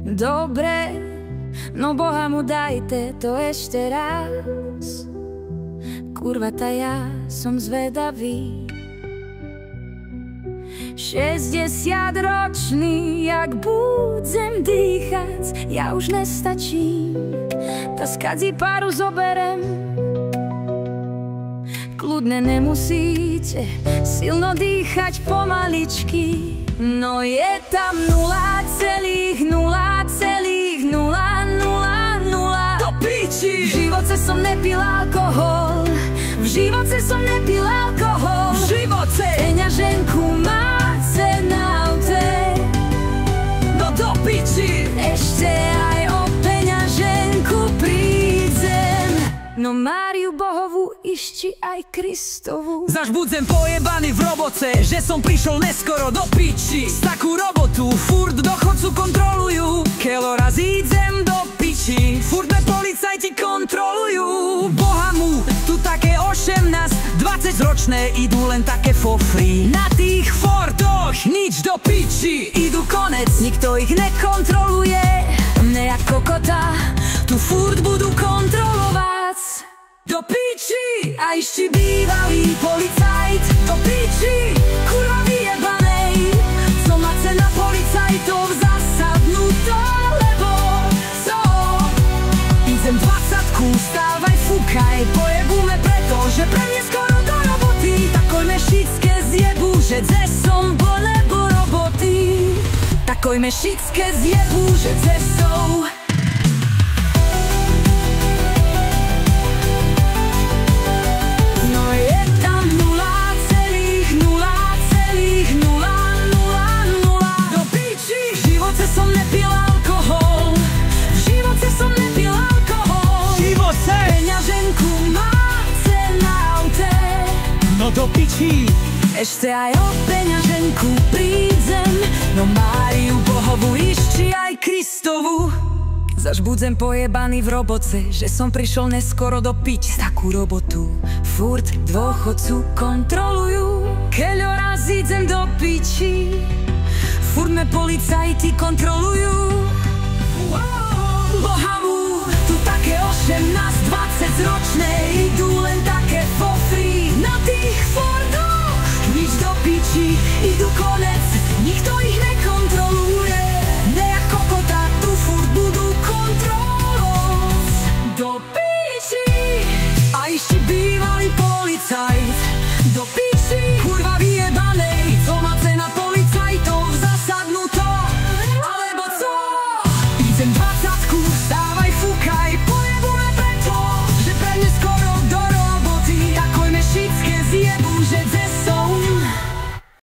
Dobre, no Boha mu dajte to ešte raz. Kurva, ta ja som zvedavý. 60-ročný, jak budem dýchať, ja už nestačím. Ta skadzi páru zoberem. Kľudne nemusíte silno dýchať pomaličky. No je tam 0,0,0,0,0. Do piči! V živote som nepil alkohol. V živote som nepil alkohol. V živote! Peňaženku máte na aute. No do piči! Ešte aj o peňaženku prídem. No Máriu Bohovú išči aj Kristovu. Zaž budem pojebaný v roboce, že som prišiel neskoro do piči. Z takú robotu furt do chodcu kontrolujú. Kelo raz idem do piči, furt me policajti kontrolujú. Boha mu, tu také 18-20 ročné idú len také for free. Na tých Fordoch nič do piči, idú konec, nikto ich nekontroluje. Mne ako kokota tu furt budú kontrolovať. Do piči! A ešte bývalý policajt. Do piči! Kurva vyjebanej. Co má cena policajtov zasadnúto, lebo co? Idem 20-ku, stávaj, fúkaj. Pojebujme preto, že pre mne skoro do roboty. Takoj mešické zjebu, že cesom bol nebo roboty. Takoj mešické zjebu, že cesou. Do piči! Ešte aj o peňaženku prídem. No Máriu Bohovú išči aj Kristovu. Zaž budem pojebaný v roboce, že som prišiel neskoro do piči. Takú robotu furt dôchodcu kontrolujú. Keľo raz idem do piči, furt me policajti kontrolujú.